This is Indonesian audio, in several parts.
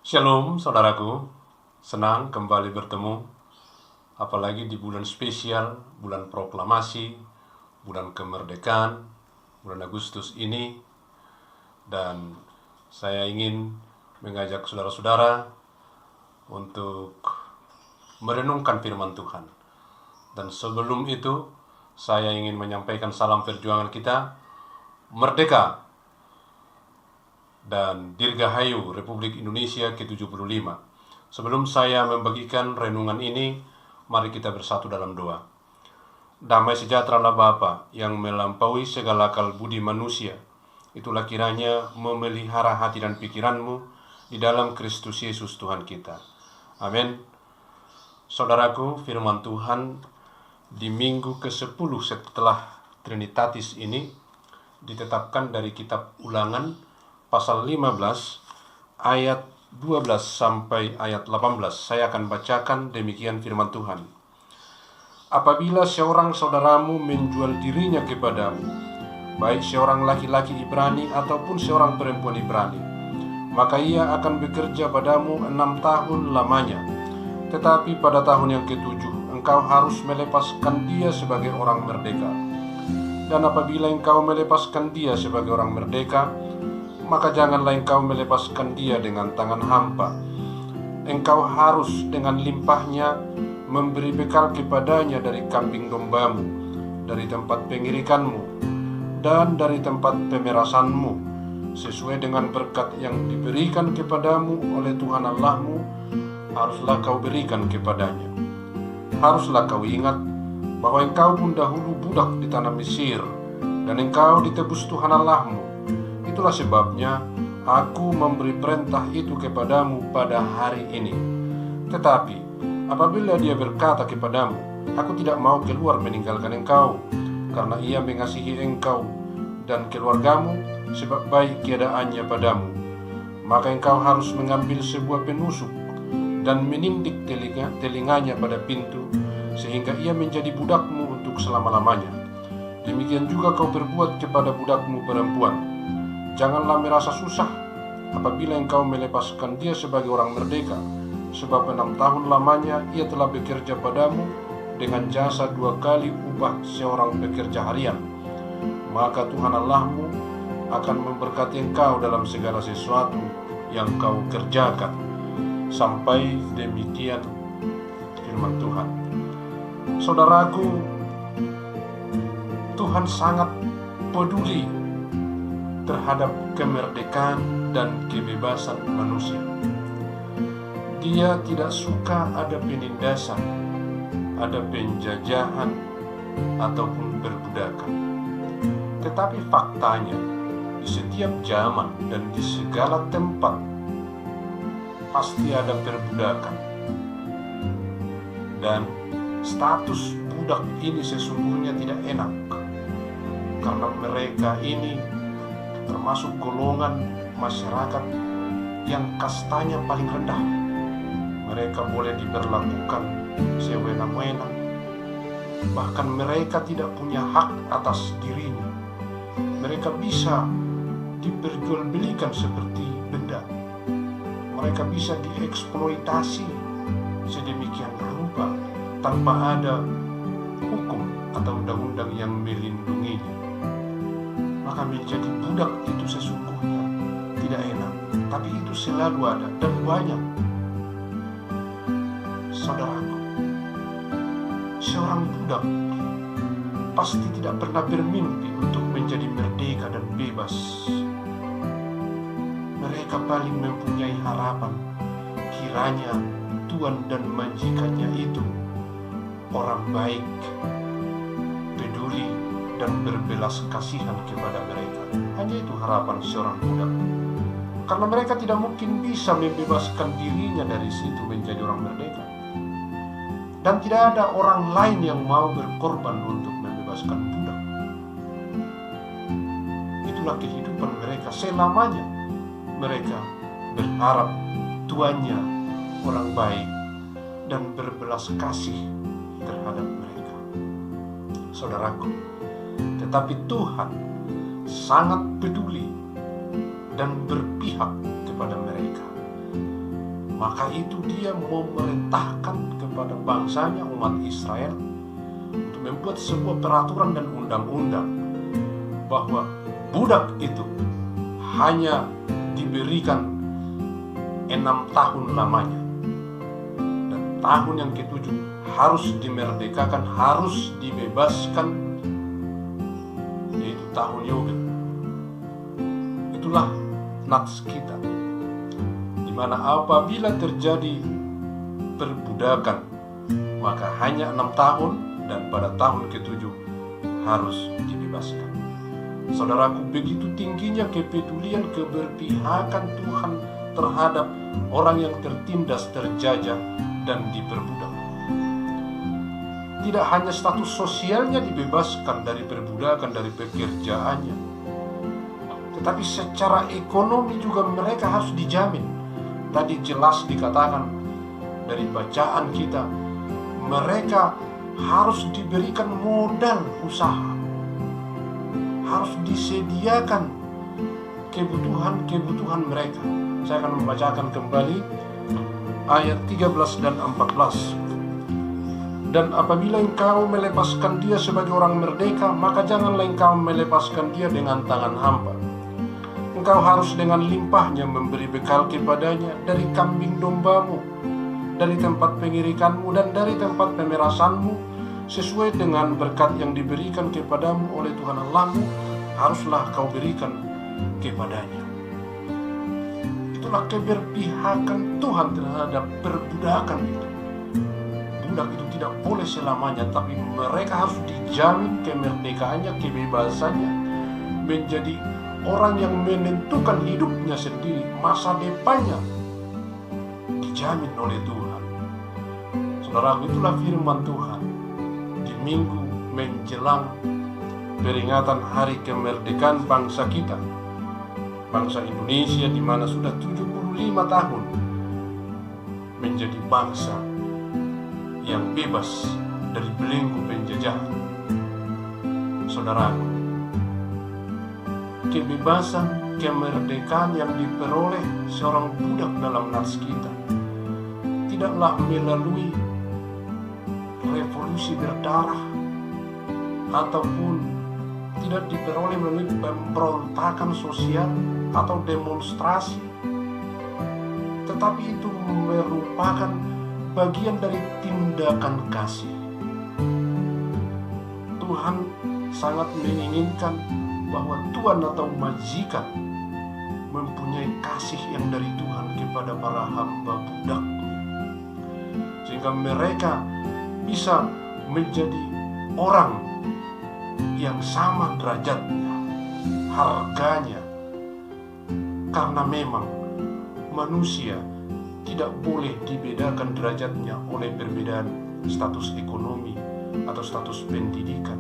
Shalom saudaraku, senang kembali bertemu, apalagi di bulan spesial, bulan proklamasi, bulan kemerdekaan, bulan Agustus ini. Dan saya ingin mengajak saudara-saudara untuk merenungkan firman Tuhan. Dan sebelum itu, saya ingin menyampaikan salam perjuangan kita, merdeka dan Dirgahayu Republik Indonesia ke-75. Sebelum saya membagikan renungan ini, mari kita bersatu dalam doa. Damai sejahtera Bapa yang melampaui segala akal budi manusia, itulah kiranya memelihara hati dan pikiranmu di dalam Kristus Yesus Tuhan kita. Amin. Saudaraku, firman Tuhan di minggu ke-10 setelah Trinitatis ini ditetapkan dari kitab Ulangan pasal 15 ayat 12 sampai ayat 18. Saya akan bacakan demikian firman Tuhan. Apabila seorang saudaramu menjual dirinya kepadamu, baik seorang laki-laki Ibrani ataupun seorang perempuan Ibrani, maka ia akan bekerja padamu 6 tahun lamanya. Tetapi pada tahun yang ke-7 engkau harus melepaskan dia sebagai orang merdeka. Dan apabila engkau melepaskan dia sebagai orang merdeka, maka janganlah engkau melepaskan dia dengan tangan hampa. Engkau harus dengan limpahnya memberi bekal kepadanya dari kambing dombamu, dari tempat pengirikanmu, dan dari tempat pemerasanmu, sesuai dengan berkat yang diberikan kepadamu oleh Tuhan Allahmu, haruslah kau berikan kepadanya. Haruslah kau ingat bahwa engkau pun dahulu budak di tanah Mesir, dan engkau ditebus Tuhan Allahmu. Itulah sebabnya aku memberi perintah itu kepadamu pada hari ini. Tetapi apabila dia berkata kepadamu, aku tidak mau keluar meninggalkan engkau, karena ia mengasihi engkau dan keluargamu, sebab baik keadaannya padamu, maka engkau harus mengambil sebuah penusuk dan menindik telinganya pada pintu, sehingga ia menjadi budakmu untuk selama-lamanya. Demikian juga kau berbuat kepada budakmu perempuan. Janganlah merasa susah apabila engkau melepaskan dia sebagai orang merdeka, sebab 6 tahun lamanya ia telah bekerja padamu dengan jasa 2 kali upah seorang pekerja harian. Maka Tuhan Allahmu akan memberkati engkau dalam segala sesuatu yang kau kerjakan. Sampai demikian firman Tuhan. Saudaraku, Tuhan sangat peduli terhadap kemerdekaan dan kebebasan manusia. Dia tidak suka ada penindasan, ada penjajahan, ataupun perbudakan. Tetapi faktanya, di setiap zaman dan di segala tempat pasti ada perbudakan. Dan status budak ini sesungguhnya tidak enak, karena mereka ini termasuk golongan masyarakat yang kastanya paling rendah. Mereka boleh diberlakukan sewenang-wenang, bahkan mereka tidak punya hak atas dirinya. Mereka bisa diperjualbelikan seperti benda. Mereka bisa dieksploitasi sedemikian rupa tanpa ada hukum atau undang-undang yang melindunginya. Maka menjadi budak itu sesungguhnya tidak enak, tapi itu selalu ada dan banyak. Saudaraku, seorang budak pasti tidak pernah bermimpi untuk menjadi merdeka dan bebas. Mereka paling mempunyai harapan kiranya tuan dan majikannya itu orang baik, peduli, dan berbelas kasihan kepada mereka. Hanya itu harapan seorang budak. Karena mereka tidak mungkin bisa membebaskan dirinya dari situ menjadi orang merdeka. Dan tidak ada orang lain yang mau berkorban untuk membebaskan budak. Itulah kehidupan mereka selamanya. Mereka berharap tuannya orang baik dan berbelas kasih terhadap mereka. Saudaraku, tetapi Tuhan sangat peduli dan berpihak kepada mereka. maka itu dia memerintahkan kepada bangsanya umat Israel untuk membuat sebuah peraturan dan undang-undang bahwa budak itu hanya diberikan 6 tahun lamanya, dan tahun yang ke-7 harus dimerdekakan, harus dibebaskan, yaitu tahun Yobel. Itulah nats kita, di mana apabila terjadi perbudakan maka hanya 6 tahun, dan pada tahun ke-7 harus dibebaskan. Saudaraku, begitu tingginya kepedulian, keberpihakan Tuhan terhadap orang yang tertindas, terjajah, dan diperbudak. Tidak hanya status sosialnya dibebaskan dari perbudakan, dari pekerjaannya, tetapi secara ekonomi juga mereka harus dijamin. Tadi jelas dikatakan dari bacaan kita, mereka harus diberikan modal usaha, harus disediakan kebutuhan mereka. Saya akan membacakan kembali ayat 13 dan 14. Dan apabila engkau melepaskan dia sebagai orang merdeka, maka janganlah engkau melepaskan dia dengan tangan hampa. Engkau harus dengan limpahnya memberi bekal kepadanya dari kambing dombamu, dari tempat pengirikanmu, dan dari tempat pemerasanmu, sesuai dengan berkat yang diberikan kepadamu oleh Tuhan Allahmu, haruslah kau berikan kepadanya. Itulah keberpihakan Tuhan terhadap perbudakan itu. Budak itu tidak boleh selamanya, tapi mereka harus dijamin kemerdekaannya, kebebasannya, menjadi orang yang menentukan hidupnya sendiri, masa depannya dijamin oleh Tuhan. Saudara, itulah firman Tuhan di minggu menjelang peringatan hari kemerdekaan bangsa kita, bangsa Indonesia, di mana sudah 75 tahun menjadi bangsa yang bebas dari belenggu penjajahan. Saudaraku, kebebasan, kemerdekaan yang diperoleh seorang budak dalam nats kita tidaklah melalui revolusi berdarah, ataupun tidak diperoleh melalui pemberontakan sosial atau demonstrasi, tetapi itu merupakan bagian dari tindakan kasih. Tuhan sangat menginginkan bahwa tuan atau majikan mempunyai kasih yang dari Tuhan kepada para hamba budaknya, sehingga mereka bisa menjadi orang yang sama derajatnya, harganya, karena memang manusia tidak boleh dibedakan derajatnya oleh perbedaan status ekonomi, atau status pendidikan,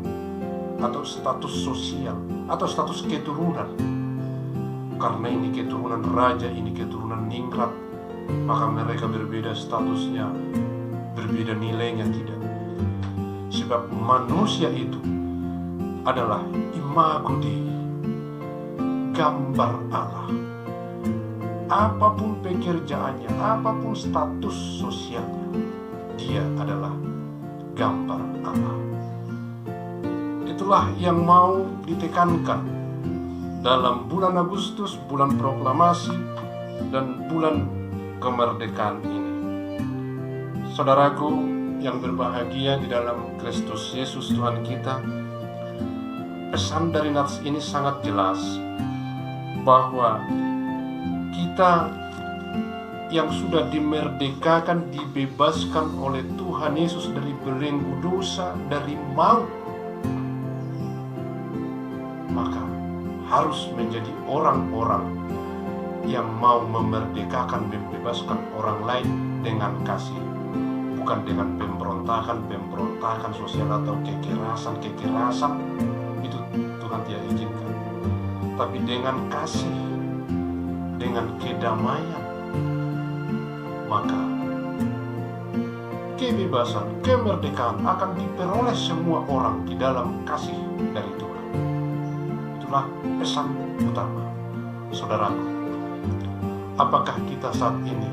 atau status sosial, atau status keturunan. Karena ini keturunan raja, ini keturunan ningrat, maka mereka berbeda statusnya, berbeda nilainya, tidak. Sebab manusia itu adalah imago Dei, gambar Allah. Apapun pekerjaannya, apapun status sosialnya, dia adalah gambar Allah. Itulah yang mau ditekankan dalam bulan Agustus, bulan proklamasi, dan bulan kemerdekaan ini. Saudaraku yang berbahagia di dalam Kristus Yesus Tuhan kita, pesan dari nats ini sangat jelas bahwa kita yang sudah dimerdekakan, dibebaskan oleh Tuhan Yesus dari belenggu dosa, dari maut, maka harus menjadi orang-orang yang mau memerdekakan, membebaskan orang lain dengan kasih, bukan dengan pemberontakan sosial atau kekerasan. Itu Tuhan tidak izinkan, tapi dengan kasih, dengan kedamaian, maka kebebasan, kemerdekaan akan diperoleh semua orang di dalam kasih dari Tuhan. Itulah pesan utama. Saudaraku, apakah kita saat ini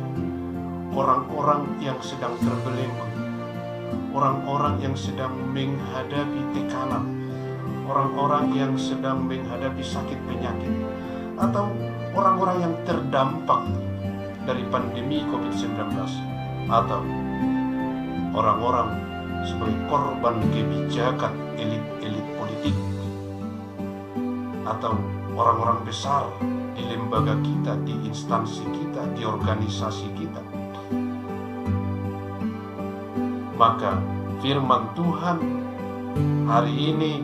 orang-orang yang sedang terbelenggu, orang-orang yang sedang menghadapi tekanan, orang-orang yang sedang menghadapi sakit penyakit, atau orang-orang yang terdampak dari pandemi COVID-19, atau orang-orang sebagai korban kebijakan elit-elit politik, atau orang-orang besar di lembaga kita, di instansi kita, di organisasi kita. Maka firman Tuhan hari ini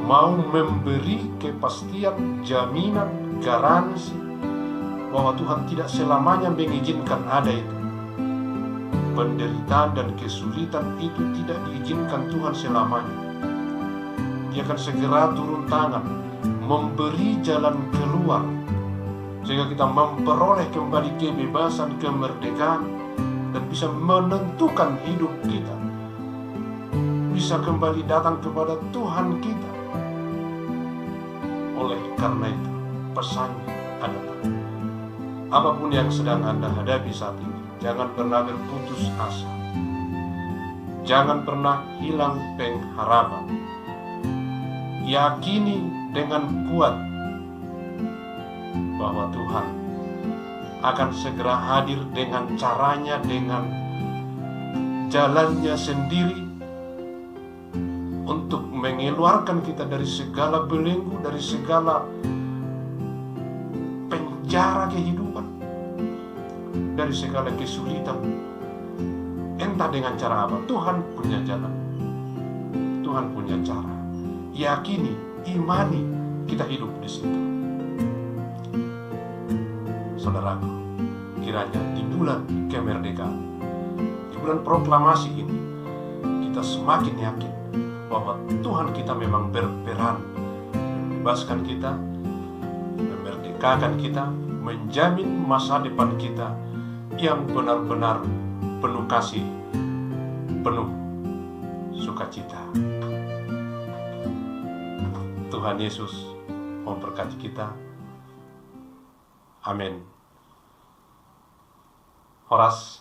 mau memberi kepastian, jaminan, garansi bahwa Tuhan tidak selamanya mengizinkan ada itu. Penderitaan dan kesulitan itu tidak diizinkan Tuhan selamanya. Dia akan segera turun tangan, memberi jalan keluar, sehingga kita memperoleh kembali kebebasan, kemerdekaan, dan bisa menentukan hidup kita, bisa kembali datang kepada Tuhan kita. Oleh karena itu, pesannya adalah apapun yang sedang Anda hadapi saat ini, jangan pernah berputus asa, jangan pernah hilang pengharapan. Yakini dengan kuat bahwa Tuhan akan segera hadir dengan caranya, dengan jalannya sendiri, untuk mengeluarkan kita dari segala belenggu, dari segala penjara kehidupan, dari segala kesulitan. Entah dengan cara apa, Tuhan punya jalan, Tuhan punya cara. Yakini, imani, kita hidup di situ. Saudaraku, kiranya di bulan kemerdekaan, di bulan proklamasi ini, kita semakin yakin bahwa Tuhan kita memang berperan membebaskan kita, memerdekakan kita, menjamin masa depan kita yang benar-benar penuh kasih, penuh sukacita. Tuhan Yesus memberkati kita. Amin. Horas.